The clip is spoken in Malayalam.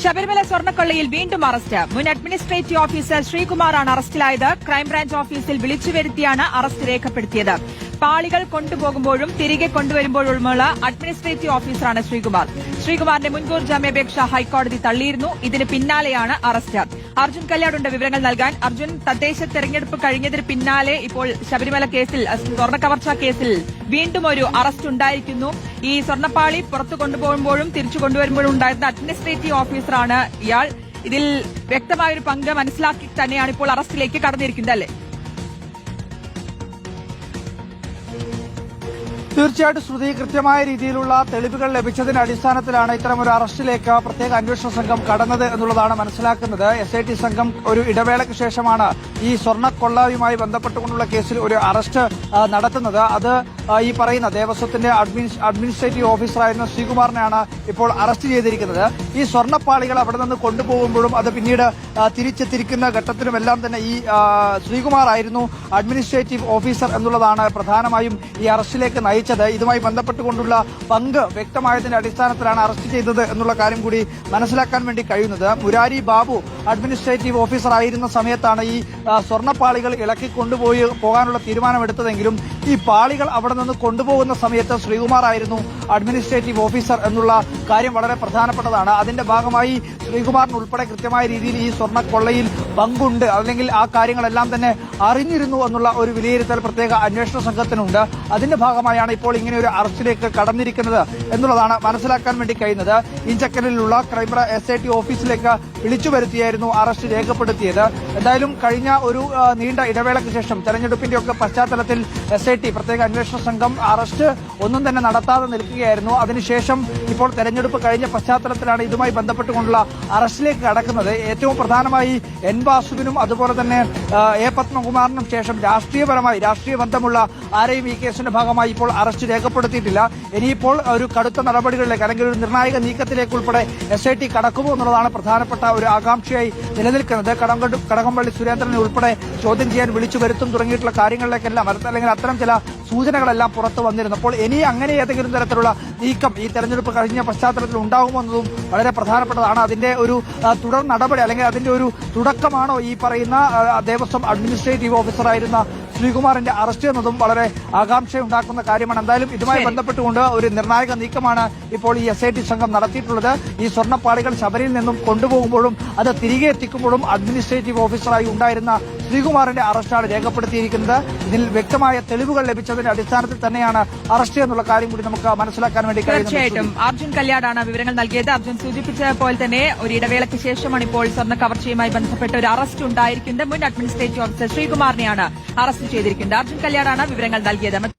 ശബരിമല സ്വർണ്ണക്കൊള്ളയിൽ വീണ്ടും അറസ്റ്റ്. മുൻ അഡ്മിനിസ്ട്രേറ്റീവ് ഓഫീസർ ശ്രീകുമാറാണ് അറസ്റ്റിലായത്. ക്രൈംബ്രാഞ്ച് ഓഫീസിൽ വിളിച്ചുവരുത്തിയാണ് അറസ്റ്റ് രേഖപ്പെടുത്തിയത്. പാളികൾ കൊണ്ടുപോകുമ്പോഴും തിരികെ കൊണ്ടുവരുമ്പോഴുമുള്ള അഡ്മിനിസ്ട്രേറ്റീവ് ഓഫീസറാണ് ശ്രീകുമാർ. ശ്രീകുമാറിന്റെ മുൻകൂർ ജാമ്യാപേക്ഷ ഹൈക്കോടതി തള്ളിയിരുന്നു. ഇതിന് പിന്നാലെയാണ് അറസ്റ്റ്. അർജുൻ കല്യാടുണ്ട് വിവരങ്ങൾ നൽകാൻ. അർജുൻ, തദ്ദേശ തെരഞ്ഞെടുപ്പ് കഴിഞ്ഞതിന് പിന്നാലെ ഇപ്പോൾ ശബരിമല കേസിൽ, സ്വർണ്ണക്കവർച്ചാ കേസിൽ വീണ്ടും ഒരു അറസ്റ്റ് ഉണ്ടായിരിക്കുന്നു. ഈ സ്വർണ്ണപ്പാളി പുറത്തു കൊണ്ടുപോകുമ്പോഴും തിരിച്ചു കൊണ്ടുവരുമ്പോഴും ഉണ്ടായിരുന്ന അഡ്മിനിസ്ട്രേറ്റീവ് ഓഫീസറാണ് ഇയാൾ. ഇതിൽ വ്യക്തമായൊരു പങ്ക് മനസ്സിലാക്കി തന്നെയാണ് ഇപ്പോൾ അറസ്റ്റിലേക്ക് കടന്നിരിക്കുന്നത്, അല്ലേ? തീർച്ചയായിട്ടും ശ്രുതി, കൃത്യമായ രീതിയിലുള്ള തെളിവുകൾ ലഭിച്ചതിന്റെ അടിസ്ഥാനത്തിലാണ് ഇത്തരമൊരു അറസ്റ്റിലേക്ക് പ്രത്യേക അന്വേഷണ സംഘം കടന്നത് എന്നുള്ളതാണ് മനസ്സിലാക്കുന്നത്. SIT സംഘം ഒരു ഇടവേളയ്ക്ക് ശേഷമാണ് ഈ സ്വർണ്ണക്കൊള്ളയുമായി ബന്ധപ്പെട്ടുകൊണ്ടുള്ള കേസിൽ ഒരു അറസ്റ്റ് നടത്തുന്നത്. അത് ഈ പറയുന്ന ദേവസ്വത്തിന്റെ അഡ്മിനിസ്ട്രേറ്റീവ് ഓഫീസറായിരുന്ന ശ്രീകുമാറിനെയാണ് ഇപ്പോൾ അറസ്റ്റ് ചെയ്തിരിക്കുന്നത്. ഈ സ്വർണ്ണപ്പാളികൾ അവിടെ നിന്ന് കൊണ്ടുപോകുമ്പോഴും അത് പിന്നീട് തിരിച്ചെത്തിരിക്കുന്ന ഘട്ടത്തിലുമെല്ലാം തന്നെ ഈ ശ്രീകുമാർ ആയിരുന്നു അഡ്മിനിസ്ട്രേറ്റീവ് ഓഫീസർ എന്നുള്ളതാണ് പ്രധാനമായും ഈ അറസ്റ്റിലേക്ക് നയിച്ചത്. ഇതുമായി ബന്ധപ്പെട്ടുകൊണ്ടുള്ള പങ്ക് വ്യക്തമായതിന്റെ അടിസ്ഥാനത്തിലാണ് അറസ്റ്റ് ചെയ്തത് എന്നുള്ള കാര്യം കൂടി മനസ്സിലാക്കാൻ വേണ്ടി കഴിയുന്നത്. മുരാരി ബാബു അഡ്മിനിസ്ട്രേറ്റീവ് ഓഫീസർ ആയിരുന്ന സമയത്താണ് ഈ സ്വർണ്ണപ്പാളികൾ ഇളക്കി പോകാനുള്ള തീരുമാനമെടുത്തതെങ്കിലും ഈ പാളികൾ അവിടെ നിന്ന് കൊണ്ടുപോകുന്ന സമയത്ത് ശ്രീകുമാർ ആയിരുന്നു അഡ്മിനിസ്ട്രേറ്റീവ് ഓഫീസർ എന്നുള്ള കാര്യം വളരെ പ്രധാനപ്പെട്ടതാണ്. അതിന്റെ ഭാഗമായി ശ്രീകുമാറിന് ഉൾപ്പെടെ കൃത്യമായ രീതിയിൽ ഈ സ്വർണ്ണക്കൊള്ളയിൽ പങ്കുണ്ട്, അല്ലെങ്കിൽ ആ കാര്യങ്ങളെല്ലാം തന്നെ അറിഞ്ഞിരുന്നു എന്നുള്ള ഒരു വിലയിരുത്തൽ പ്രത്യേക അന്വേഷണ സംഘത്തിനുണ്ട്. അതിന്റെ ഭാഗമായാണ് ഇപ്പോൾ ഇങ്ങനെ ഒരു അറസ്റ്റിലേക്ക് കടന്നിരിക്കുന്നത് എന്നുള്ളതാണ് മനസ്സിലാക്കാൻ വേണ്ടി കഴിയുന്നത്. ഇഞ്ചക്കലിലുള്ള ക്രൈംബ്രാഞ്ച് SIT ഓഫീസിലേക്ക് വിളിച്ചു വരുത്തിയായിരുന്നു അറസ്റ്റ് രേഖപ്പെടുത്തിയത്. എന്തായാലും കഴിഞ്ഞ ഒരു നീണ്ട ഇടവേളയ്ക്ക് ശേഷം തെരഞ്ഞെടുപ്പിന്റെയൊക്കെ പശ്ചാത്തലത്തിൽ SIT പ്രത്യേക അന്വേഷണ സംഘം അറസ്റ്റ് ഒന്നും തന്നെ നടത്താതെ നിൽക്കുകയായിരുന്നു. അതിനുശേഷം ഇപ്പോൾ തെരഞ്ഞെടുപ്പ് കഴിഞ്ഞ പശ്ചാത്തലത്തിലാണ് ഇതുമായി ബന്ധപ്പെട്ടുകൊണ്ടുള്ള അറസ്റ്റിലേക്ക് കടക്കുന്നത്. ഏറ്റവും പ്രധാനമായി N വാസുവിനും അതുപോലെ തന്നെ A പത്മകുമാറിനും ശേഷം രാഷ്ട്രീയ ബന്ധമുള്ള ആരെയും ഈ കേസിന്റെ ഭാഗമായി ഇപ്പോൾ അറസ്റ്റ് രേഖപ്പെടുത്തിയിട്ടില്ല. ഇനിയിപ്പോൾ ഒരു കടുത്ത നടപടികളിലേക്ക്, അല്ലെങ്കിൽ ഒരു നിർണായക നീക്കത്തിലേക്ക് ഉൾപ്പെടെ SIT കടക്കുമോ എന്നുള്ളതാണ് പ്രധാനപ്പെട്ട ഒരു ആകാംക്ഷയായി നിലനിൽക്കുന്നത്. കടകംപള്ളി സുരേന്ദ്രനെ ഉൾപ്പെടെ ചോദ്യം ചെയ്യാൻ വിളിച്ചു വരുത്തും തുടങ്ങിയിട്ടുള്ള കാര്യങ്ങളിലേക്കെല്ലാം, അല്ലെങ്കിൽ അത്തരം ചില സൂചനകളെല്ലാം പുറത്തു വന്നിരുന്നപ്പോൾ ഇനി അങ്ങനെ ഏതെങ്കിലും തരത്തിലുള്ള നീക്കം ഈ തെരഞ്ഞെടുപ്പ് കഴിഞ്ഞ പശ്ചാത്തലത്തിൽ ഉണ്ടാകുമോ എന്നതും വളരെ പ്രധാനപ്പെട്ടതാണ്. അതിന്റെ ഒരു തുടർ നടപടി, അല്ലെങ്കിൽ അതിന്റെ ഒരു തുടക്കമാണോ ഈ പറയുന്ന ദേവസ്വം അഡ്മിനിസ്ട്രേറ്റീവ് ഓഫീസറായിരുന്ന ശ്രീകുമാറിന്റെ അറസ്റ്റ് എന്നതും വളരെ ആകാംക്ഷയുണ്ടാക്കുന്ന കാര്യമാണ്. എന്തായാലും ഇതുമായി ബന്ധപ്പെട്ടുകൊണ്ട് ഒരു നിർണായക നീക്കമാണ് ഇപ്പോൾ ഈ SIT സംഘം നടത്തിയിട്ടുള്ളത്. ഈ സ്വർണ്ണപ്പാളികൾ ശബരിയിൽ നിന്നും കൊണ്ടുപോകുമ്പോഴും അത് തിരികെ എത്തിക്കുമ്പോഴും അഡ്മിനിസ്ട്രേറ്റീവ് ഓഫീസറായി ഉണ്ടായിരുന്ന ശ്രീകുമാറിന്റെ അറസ്റ്റാണ് രേഖപ്പെടുത്തിയിരിക്കുന്നത്. ഇതിൽ വ്യക്തമായ തെളിവുകൾ ലഭിച്ചതിന്റെ അടിസ്ഥാനത്തിൽ തന്നെയാണ് അറസ്റ്റ് എന്നുള്ള കാര്യം കൂടി നമുക്ക് മനസ്സിലാക്കാൻ വേണ്ടി കഴിയുന്നത്. തീർച്ചയായിട്ടും അർജുൻ കല്യാടാണ് വിവരങ്ങൾ നൽകിയത്. അർജുൻ സൂചിപ്പിച്ച പോലെ തന്നെ ഒരു ഇടവേളയ്ക്ക് ശേഷമാണ് ഇപ്പോൾ സ്വർണ്ണ കവർച്ചയുമായി ബന്ധപ്പെട്ട ഒരു അറസ്റ്റ് ഉണ്ടായിരിക്കുന്നത്. മുൻ അഡ്മിനിസ്ട്രേറ്റീവ് ഓഫീസർ ശ്രീകുമാറിനെയാണ് അറസ്റ്റ് ചെയ്തിരിക്കുന്നത്. അർജുൻ കല്യാടാണ് വിവരങ്ങൾ നൽകിയത്.